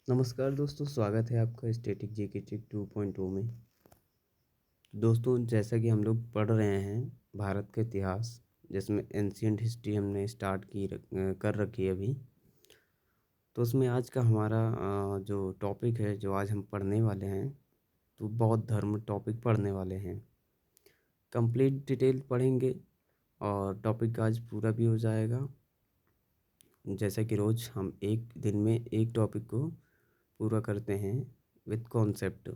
नमस्कार दोस्तों, स्वागत है आपका स्टैटिक जीके ट्रिक 2.0 में। दोस्तों, जैसा कि हम लोग पढ़ रहे हैं भारत का इतिहास, जिसमें एंशिएंट हिस्ट्री हमने स्टार्ट कर रखी है अभी। तो उसमें आज का हमारा जो टॉपिक है, जो आज हम पढ़ने वाले हैं, तो बौद्ध धर्म टॉपिक पढ़ने वाले हैं। कंप्लीट डिटेल पढ़ेंगे और टॉपिक आज पूरा भी हो जाएगा। जैसा कि रोज़ हम एक दिन में एक टॉपिक को पूरा करते हैं विद कॉन्सेप्ट।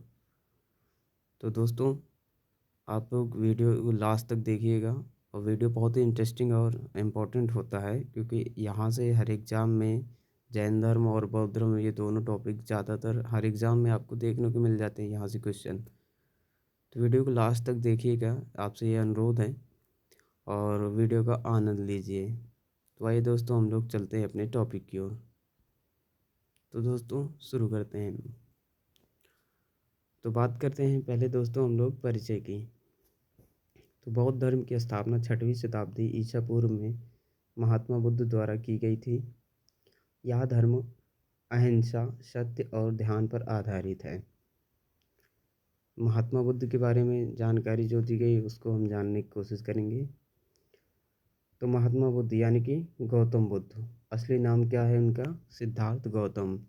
तो दोस्तों, आप लोग वीडियो को लास्ट तक देखिएगा और वीडियो बहुत ही इंटरेस्टिंग और इम्पोर्टेंट होता है, क्योंकि यहाँ से हर एग्ज़ाम में जैन धर्म और बौद्ध धर्म, ये दोनों टॉपिक ज़्यादातर हर एग्ज़ाम में आपको देखने को मिल जाते हैं यहाँ से क्वेश्चन। तो वीडियो को लास्ट तक देखिएगा, आपसे ये अनुरोध है, और वीडियो का आनंद लीजिए। तो आइए दोस्तों, हम लोग चलते हैं अपने टॉपिक की ओर। तो दोस्तों, शुरू करते हैं। तो बात करते हैं पहले दोस्तों हम लोग परिचय की। तो बौद्ध धर्म की स्थापना 6वीं शताब्दी ईसा पूर्व में महात्मा बुद्ध द्वारा की गई थी। यह धर्म अहिंसा, सत्य और ध्यान पर आधारित है। महात्मा बुद्ध के बारे में जानकारी जो दी गई उसको हम जानने की कोशिश करेंगे। तो महात्मा बुद्ध यानी कि गौतम बुद्ध, असली नाम क्या है उनका? सिद्धार्थ गौतम।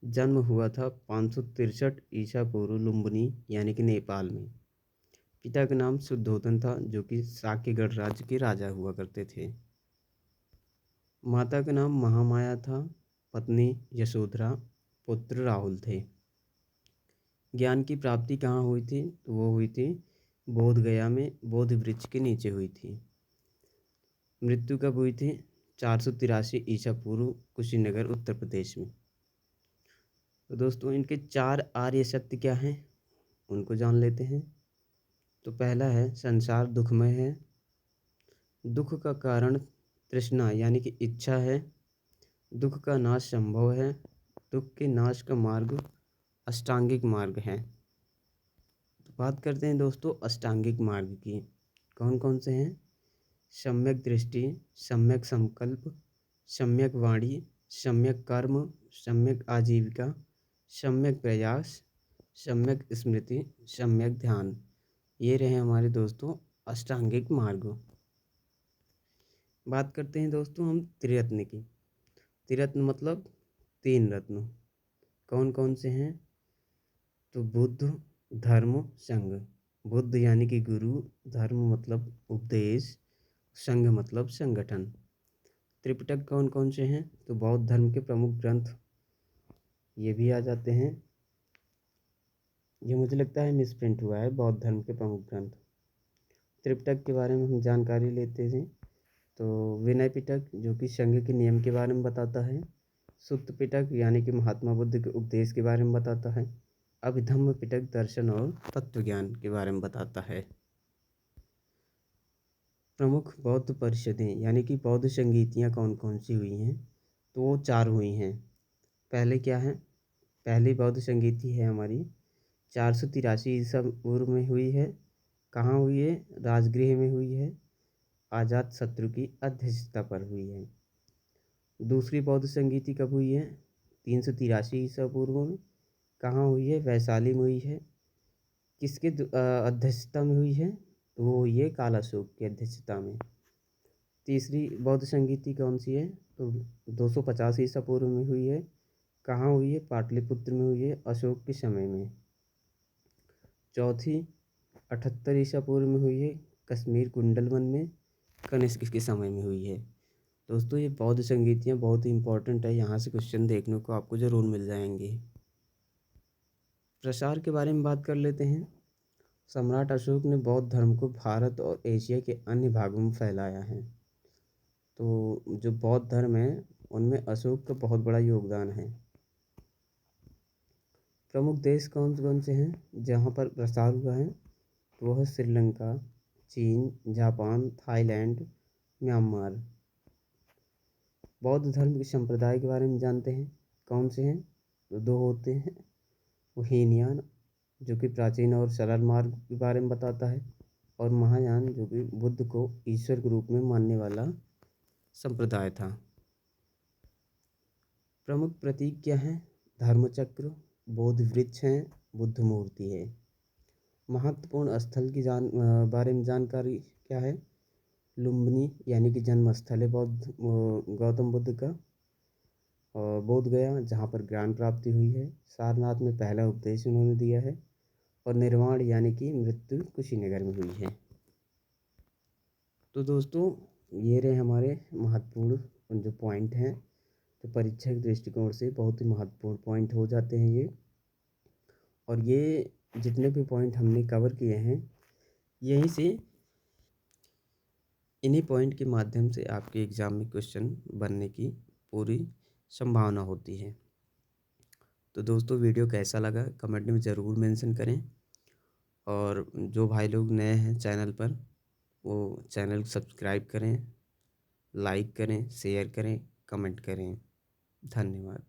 जन्म हुआ था 563 ईसा पूर्व लुम्बिनी यानी कि नेपाल में। पिता का नाम शुद्धोधन था, जो कि साक्यगढ़ राज्य के राजा हुआ करते थे। माता का नाम महामाया था, पत्नी यशोधरा, पुत्र राहुल थे। ज्ञान की प्राप्ति कहाँ हुई थी? तो वो हुई थी बोध गया में, बोधि वृक्ष के नीचे हुई थी। मृत्यु कब हुई थी? 483 ईसा पूर्व, कुशीनगर उत्तर प्रदेश में। तो दोस्तों, इनके 4 आर्य सत्य क्या हैं उनको जान लेते हैं। तो पहला है, संसार दुखमय है। दुख का कारण तृष्णा यानी कि इच्छा है। दुख का नाश संभव है। दुख के नाश का मार्ग अष्टांगिक मार्ग है। तो बात करते हैं दोस्तों अष्टांगिक मार्ग की। कौन कौन से हैं? सम्यक दृष्टि, सम्यक संकल्प, सम्यक वाणी, सम्यक कर्म, सम्यक आजीविका, सम्यक प्रयास, सम्यक स्मृति, सम्यक ध्यान। ये रहे हमारे दोस्तों अष्टांगिक मार्ग। बात करते हैं दोस्तों हम त्रिरत्न की। त्रिरत्न मतलब 3 रत्न। कौन कौन से हैं? तो बुद्ध, धर्म, संघ। बुद्ध यानी कि गुरु, धर्म मतलब उपदेश, संघ मतलब संगठन। त्रिपिटक कौन कौन से हैं? तो बौद्ध धर्म के प्रमुख ग्रंथ ये भी आ जाते हैं। ये मुझे लगता है मिसप्रिंट हुआ है, बौद्ध धर्म के प्रमुख ग्रंथ। त्रिपिटक के बारे में हम जानकारी लेते हैं। तो विनय पिटक, जो कि संघ के नियम के बारे में बताता है। सुत्त पिटक यानी कि महात्मा बुद्ध के उपदेश के बारे में बताता है। अभिधम्म पिटक दर्शन और तत्व ज्ञान के बारे में बताता है। प्रमुख बौद्ध परिषदें यानी कि बौद्ध संगीतियाँ कौन कौन सी हुई हैं? तो वो 4 हुई हैं। पहले क्या है? पहली बौद्ध संगीति है हमारी 483 ईसा पूर्व में हुई है। कहाँ हुई है? राजगृह में हुई है। आजात शत्रु की अध्यक्षता पर हुई है। दूसरी बौद्ध संगीति कब हुई है? 383 ईसा पूर्व में। कहाँ हुई है? वैशाली में हुई है। किसके अध्यक्षता में हुई है? तो वो हुई है कालाशोक की अध्यक्षता में। तीसरी बौद्ध संगीति कौन सी है? तो 250 ईसा पूर्व में हुई है। कहाँ हुई है? पाटलिपुत्र में हुई है, अशोक के समय में। चौथी 78 ईसा पूर्व में हुई है, कश्मीर कुंडलवन में, कनिष्क के समय में हुई है। दोस्तों, ये बौद्ध संगीतियाँ बहुत ही इंपॉर्टेंट है, यहाँ से क्वेश्चन देखने को आपको ज़रूर मिल जाएंगे। प्रसार के बारे में बात कर लेते हैं। सम्राट अशोक ने बौद्ध धर्म को भारत और एशिया के अन्य भागों में फैलाया है। तो जो बौद्ध धर्म है उनमें अशोक का बहुत बड़ा योगदान है। प्रमुख देश कौन कौन से हैं जहाँ पर प्रसार हुआ है? तो वह है श्रीलंका, चीन, जापान, थाईलैंड, म्यांमार। बौद्ध धर्म के संप्रदाय के बारे में जानते हैं। कौन से हैं? तो 2 होते हैं। वो हीनयान, जो कि प्राचीन और सरल मार्ग के बारे में बताता है, और महायान, जो कि बुद्ध को ईश्वर के रूप में मानने वाला संप्रदाय था। प्रमुख प्रतीक क्या हैं धर्मचक्र, बोध वृक्ष हैं, बुद्ध मूर्ति है। महत्वपूर्ण स्थल की बारे में जानकारी क्या है? लुम्बिनी यानी कि जन्म स्थल है गौतम बुद्ध का। और बोध गया जहाँ पर ज्ञान प्राप्ति हुई है। सारनाथ में पहला उपदेश उन्होंने दिया है। और निर्वाण यानी कि मृत्यु कुशीनगर में हुई है। तो दोस्तों ये रहे हमारे महत्वपूर्ण जो पॉइंट हैं, तो परीक्षा के दृष्टिकोण से बहुत ही महत्वपूर्ण पॉइंट हो जाते हैं ये। और ये जितने भी पॉइंट हमने कवर किए हैं, यहीं से इन्हीं पॉइंट के माध्यम से आपके एग्ज़ाम में क्वेश्चन बनने की पूरी संभावना होती है। तो दोस्तों वीडियो कैसा लगा कमेंट में ज़रूर मेंशन करें। और जो भाई लोग नए हैं चैनल पर, वो चैनल सब्सक्राइब करें, लाइक करें, शेयर करें, कमेंट करें। धन्यवाद।